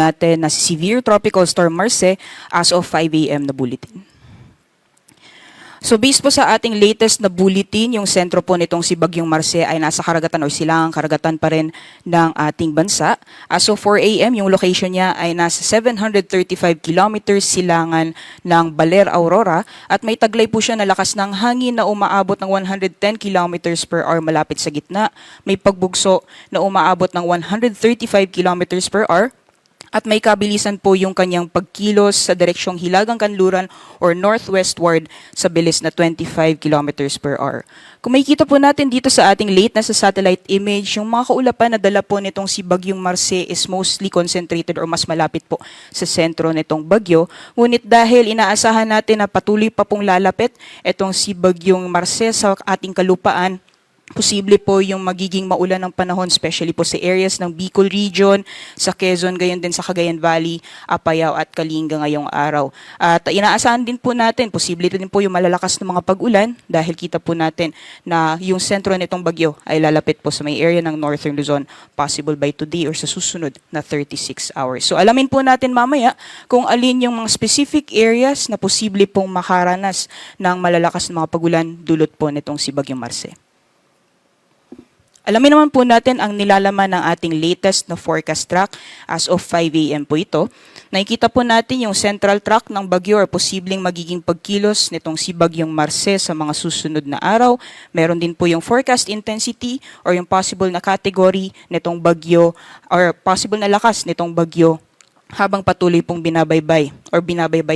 natin na Severe Tropical Storm Marce as of 5 a.m. na bulletin. So based po sa ating latest na bulletin, yung sentro po nitong si Bagyong Marce ay nasa karagatan o silangang karagatan pa rin ng ating bansa. As of 4 a.m., yung location niya ay nasa 735 kilometers silangan ng Baler, Aurora at may taglay po siya na lakas ng hangin na umaabot ng 110 kilometers per hour malapit sa gitna. May pagbugso na umaabot ng 135 kilometers per hour. At may kabilisan po yung kanyang pagkilos sa direksyong Hilagang Kanluran or northwestward sa bilis na 25 kilometers per hour. Kung makikita po natin dito sa ating sa satellite image, yung mga kaulapan na dala po nitong si Bagyong Marce is mostly concentrated or mas malapit po sa sentro nitong bagyo. Ngunit dahil inaasahan natin na patuloy pa pong lalapit itong si Bagyong Marce sa ating kalupaan, posible po yung magiging maulan ng panahon, especially po sa areas ng Bicol region, sa Quezon, gayon din sa Cagayan Valley, Apayao at Kalinga ngayong araw. At inaasahan din po natin, posible din po yung malalakas na mga pag-ulan dahil kita po natin na yung sentro nitong bagyo ay lalapit po sa may area ng Northern Luzon, possible by today or sa susunod na 36 hours. So alamin po natin mamaya kung alin yung mga specific areas na posible pong makaranas ng malalakas na mga pag-ulan dulot po nitong si Bagyong Marce. Alamin naman po natin ang nilalaman ng ating latest na forecast track as of 5 a.m. po ito. Nakikita po natin yung central track ng bagyo or posibleng magiging pagkilos nitong si Bagyong Marce sa mga susunod na araw. Meron din po yung forecast intensity or yung possible na category nitong bagyo or possible na lakas nitong bagyo habang patuloy pong binabaybay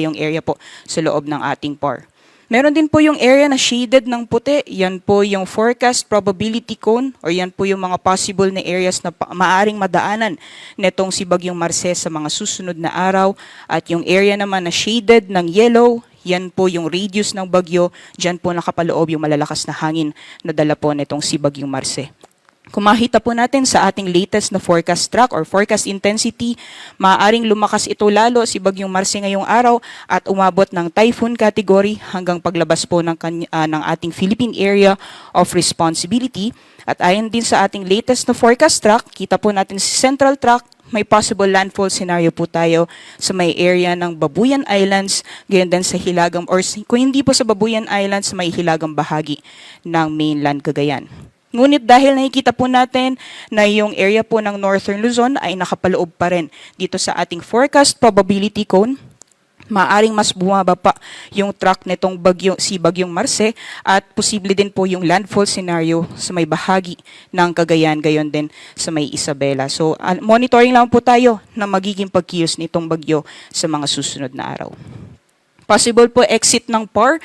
yung area po sa loob ng ating PAR. Meron din po yung area na shaded ng puti. Yan po yung forecast probability cone or yan po yung mga possible na areas na maaring madaanan netong si Bagyong Marce sa mga susunod na araw. At yung area naman na shaded ng yellow, yan po yung radius ng bagyo. Diyan po nakapaloob yung malalakas na hangin na dala po netong si Bagyong Marce. Kung makita po natin sa ating latest na forecast track or forecast intensity, maaaring lumakas ito lalo si Bagyong Marce ngayong araw at umabot ng typhoon category hanggang paglabas po ng ating Philippine Area of Responsibility. At ayon din sa ating latest na forecast track, kita po natin si Central Track, may possible landfall scenario po tayo sa may area ng Babuyan Islands, gayon din sa hilagang, or kung hindi po sa Babuyan Islands, sa may hilagang bahagi ng mainland Cagayan. Ngunit dahil nakikita po natin na yung area po ng Northern Luzon ay nakapaloob pa rin dito sa ating forecast probability cone, maaring mas bumaba pa yung track nitong si Bagyong Marce at posible din po yung landfall scenario sa may bahagi ng Cagayan, gayon din sa may Isabela. So monitoring lang po tayo na magiging pagkilos nitong bagyo sa mga susunod na araw. Possible po exit ng PAR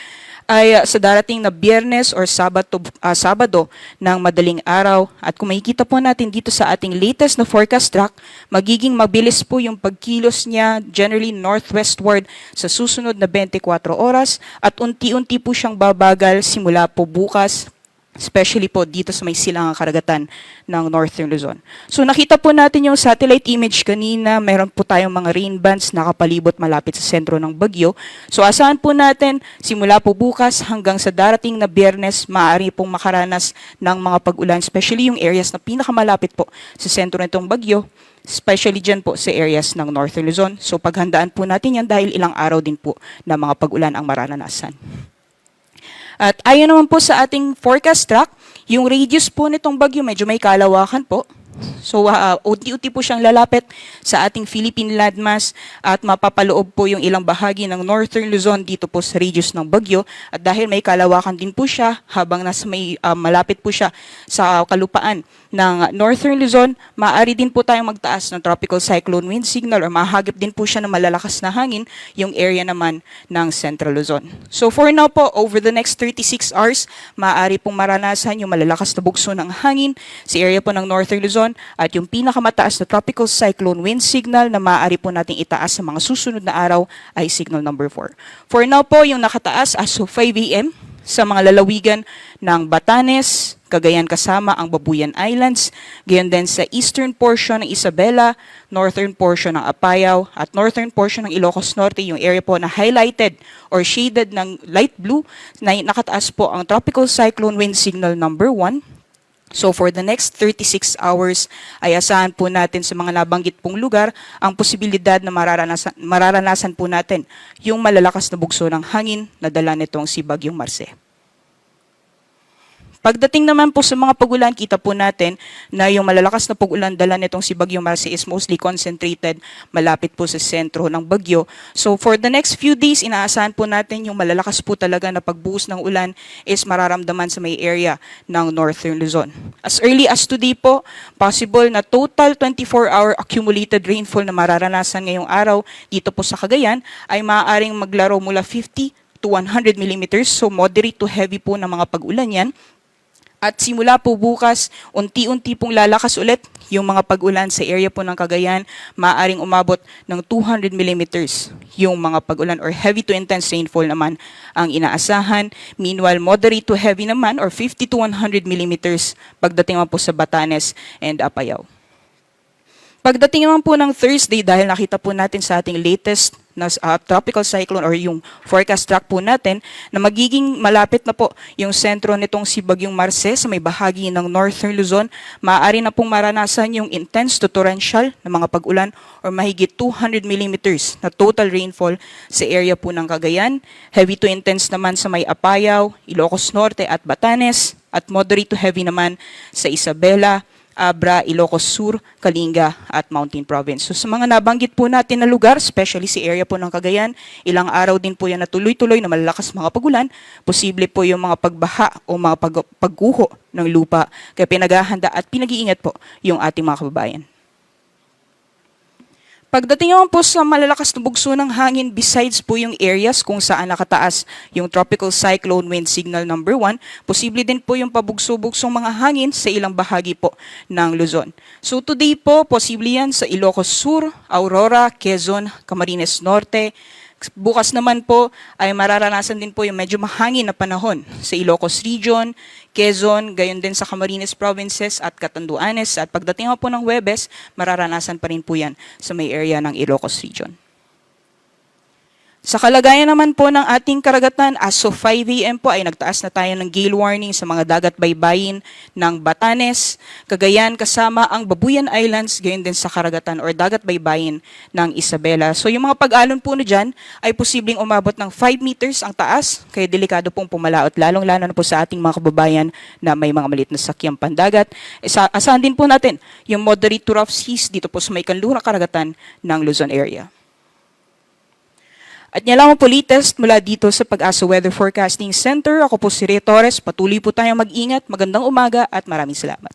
ay sa darating na Biyernes or Sabado ng madaling araw. At kung makikita po natin dito sa ating latest na forecast track, magiging mabilis po yung pagkilos niya generally northwestward sa susunod na 24 oras at unti-unti po siyang babagal simula po bukas, especially po dito sa may silangang karagatan ng Northern Luzon. So nakita po natin yung satellite image kanina, meron po tayong mga rain bands nakapalibot malapit sa sentro ng bagyo. So asahan po natin, simula po bukas hanggang sa darating na Biyernes, maaari pong makaranas ng mga pag-ulan, especially yung areas na pinakamalapit po sa sentro nitong bagyo, especially dyan po sa areas ng Northern Luzon. So paghandaan po natin yan dahil ilang araw din po na mga pag-ulan ang mararanasan. At ayon naman po sa ating forecast track, yung radius po nitong bagyo medyo may kalawakan po. So unti-unti po siyang lalapit sa ating Philippine landmass at mapapaloob po yung ilang bahagi ng Northern Luzon dito po sa radius ng bagyo. At dahil may kalawakan din po siya habang nasa may malapit po siya sa kalupaan ng Northern Luzon, maaari din po tayong magtaas ng tropical cyclone wind signal or mahagip din po siya ng malalakas na hangin yung area naman ng Central Luzon. So for now po, over the next 36 hours, maaari pong maranasan yung malalakas na bugso ng hangin sa area po ng Northern Luzon at yung pinakamataas na tropical cyclone wind signal na maaari po nating itaas sa mga susunod na araw ay signal number 4. For now po, yung nakataas as of 5 a.m. sa mga lalawigan ng Batanes, Cagayan kasama ang Babuyan Islands, gayon din sa eastern portion ng Isabela, northern portion ng Apayao, at northern portion ng Ilocos Norte, yung area po na highlighted or shaded ng light blue, na nakataas po ang tropical cyclone wind signal number 1. So for the next 36 hours ay asahan po natin sa mga nabanggit pong lugar ang posibilidad na mararanasan po natin yung malalakas na bugso ng hangin na dala nitong si Bagyong Marce. Pagdating naman po sa mga pagulan, kita po natin na yung malalakas na pagulan dala nitong si Bagyong Marce is mostly concentrated malapit po sa sentro ng bagyo. So for the next few days, inaasahan po natin yung malalakas po talaga na pagbuhos ng ulan is mararamdaman sa may area ng Northern Luzon. As early as today po, possible na total 24-hour accumulated rainfall na mararanasan ngayong araw dito po sa Cagayan ay maaaring maglaro mula 50 to 100 millimeters. So moderate to heavy po ng mga pag-ulan yan. At simula po bukas, unti-unti pong lalakas ulit yung mga pag-ulan sa area po ng Cagayan, maaaring umabot ng 200 millimeters yung mga pag-ulan or heavy to intense rainfall naman ang inaasahan. Meanwhile, moderate to heavy naman or 50 to 100 millimeters pagdating naman po sa Batanes and Apayao. Pagdating naman po ng Thursday, dahil nakita po natin sa ating latest na tropical cyclone or yung forecast track po natin na magiging malapit na po yung sentro nitong si Bagyong Marce sa may bahagi ng Northern Luzon, maaari na pong maranasan yung intense to torrential na mga pag-ulan or mahigit 200 millimeters na total rainfall sa area po ng Cagayan, heavy to intense naman sa may Apayao, Ilocos Norte at Batanes, at moderate to heavy naman sa Isabela, Abra, Ilocos Sur, Kalinga at Mountain Province. So sa mga nabanggit po natin na lugar, especially si area po ng Cagayan, ilang araw din po yan na tuloy-tuloy na malalakas mga pagulan, posible po yung mga pagbaha o mga pagguho ng lupa. Kaya pinaghahanda at pinag-iingat po yung ating mga kababayan. Pagdating naman po sa malalakas na bugso ng hangin, besides po yung areas kung saan nakataas yung tropical cyclone wind signal number 1, posible din po yung pabugso-bugsong mga hangin sa ilang bahagi po ng Luzon. So today po, posible yan sa Ilocos Sur, Aurora, Quezon, Camarines Norte. Bukas naman po ay mararanasan din po yung medyo mahangin na panahon sa Ilocos Region, Quezon, gayon din sa Camarines Provinces at Catanduanes. At pagdating po ng Huwebes, mararanasan pa rin po yan sa may area ng Ilocos Region. Sa kalagayan naman po ng ating karagatan, as of 5 AM po ay nagtaas na tayo ng gale warning sa mga dagat baybayin ng Batanes, Cagayan kasama ang Babuyan Islands, gayon din sa karagatan or dagat baybayin ng Isabela. So yung mga pag-alon po na dyan ay posibleng umabot ng 5 meters ang taas, kaya delikado pong pumalaot, lalong-lalo na po sa ating mga kababayan na may mga maliit na sakyang pandagat. Asahan din po natin yung moderate to rough seas dito po sa may kanlurang karagatan ng Luzon area. At yan lang po latest mula dito sa Pag-asa Weather Forecasting Center. Ako po si Rhea Torres. Patuloy po tayong mag-ingat. Magandang umaga at maraming salamat.